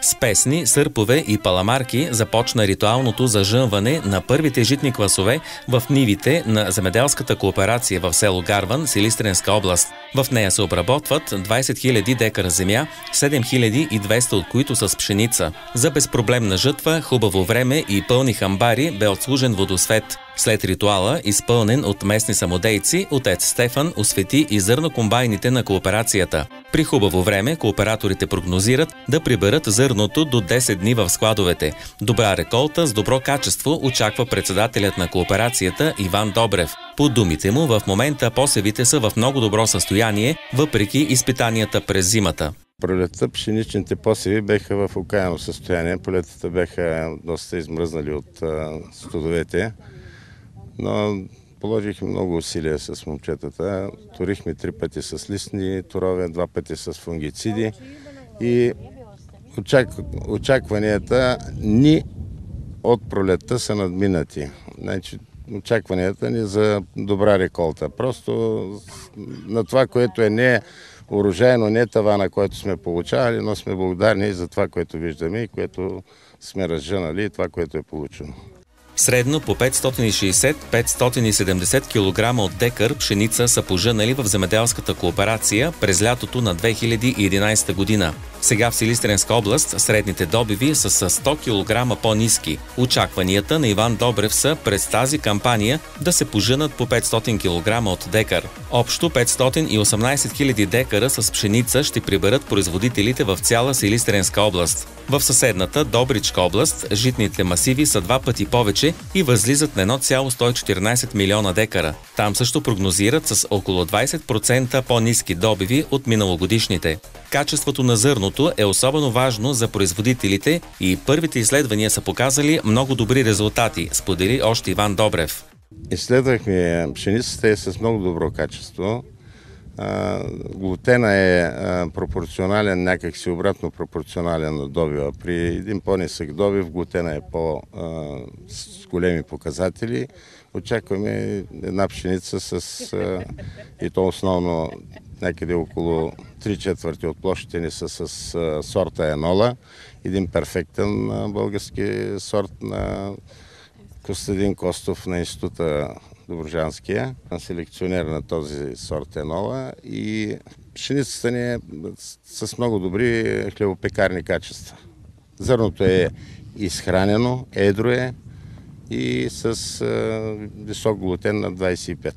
С песни, сърпове и паламарки започна ритуалното зажънване на първите житни класове в нивите на земеделската кооперация в село Гарван, Силистренска област. В нея се обработват 20 000 декара земя, 7200 от които с пшеница. За безпроблемна жътва, хубаво време и пълни хамбари бе отслужен водосвет. След ритуала, изпълнен от местни самодейци, отец Стефан освети и зърнокомбайните на кооперацията. При хубаво време кооператорите прогнозират да приберат зърното до 10 дни в складовете. Добра реколта с добро качество очаква председателят на кооперацията Иван Добрев. По думите му, в момента посевите са в много добро състояние, въпреки изпитанията през зимата. Пролетта пшеничните посеви беха в окаяно състояние. Полетата беха доста измръзнали от студовете, но положихме много усилия с момчетата. Турихме 3 пъти с листни торове, 2 пъти с фунгициди и очакванията ни от пролетта са надминати. Значи, очакванията ни за добра реколта. Просто на това, което е не урожайно, не тавана, който сме получавали, но сме благодарни за това, което виждаме и което сме разжънали и това, което е получено. Средно по 560-570 кг от декар пшеница са пожънали в земеделската кооперация през лятото на 2011 година. Сега в Силистренска област средните добиви са с 100 кг по-ниски. Очакванията на Иван Добрев са през тази кампания да се пожънат по 500 кг от декар. Общо 518 000 декара с пшеница ще приберат производителите в цяла Силистренска област. В съседната Добричка област житните масиви са 2 пъти повече и възлизат на 1,114 милиона декара. Там също прогнозират с около 20% по-ниски добиви от миналогодишните. Качеството на зърното е особено важно за производителите и първите изследвания са показали много добри резултати, сподели още Иван Добрев. Изследвахме пшеницата е с много добро качество. Глутена е пропорционален, някакси обратно пропорционален на добива. При един по-нисък добив глутена е с големи показатели. Очакваме една пшеница и то основно някъде около 3/4 от площите ни са с сорта Енола. Един перфектен български сорт на Костадин Костов на института Добруджанския, селекционер на този сорт Енола, и пшеницата ни е с много добри хлебопекарни качества. Зърното е изхранено, едро е и с висок глутен на 25.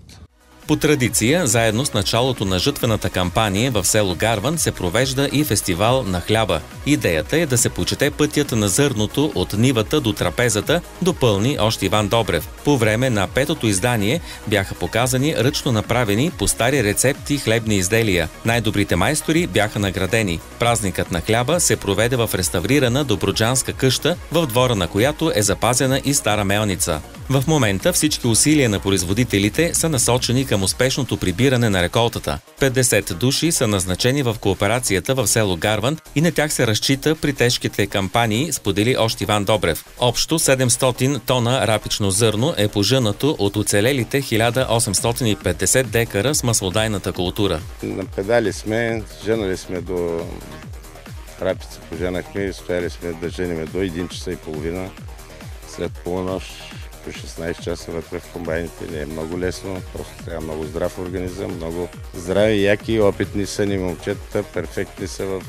По традиция, заедно с началото на жътвената кампания в село Гарван се провежда и фестивал на хляба. Идеята е да се почете пътят на зърното от нивата до трапезата, допълни още Иван Добрев. По време на 5-то издание бяха показани ръчно направени по стари рецепти хлебни изделия. Най-добрите майстори бяха наградени. Празникът на хляба се проведе в реставрирана добруджанска къща, в двора на която е запазена и стара мелница. В момента всички усилия на производителите са насочени към успешното прибиране на реколтата. 50 души са назначени в кооперацията в село Гарван и на тях се разчита при тежките кампании, сподели още Иван Добрев. Общо 700 тона рапично зърно е пожънато от оцелелите 1850 декара с маслодайната култура. Напедали сме, жънали сме до рапица, пожънахме, стояли сме да жъним до 1 часа и половина. След полунощ по 16 часа вътре в комбайните не е много лесно, просто трябва много здрав организъм, много здрави, яки, опитни са ни момчета, перфектни са в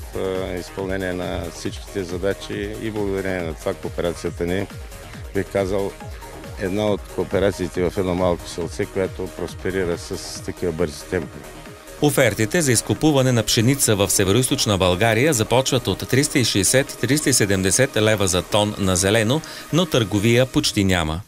изпълнение на всичките задачи и благодарение на това кооперацията ни, бих казал, една от кооперациите в едно малко селце, която просперира с такива бързи темпи. Офертите за изкупуване на пшеница в североизточна България започват от 360-370 лева за тон на зелено, но търговия почти няма.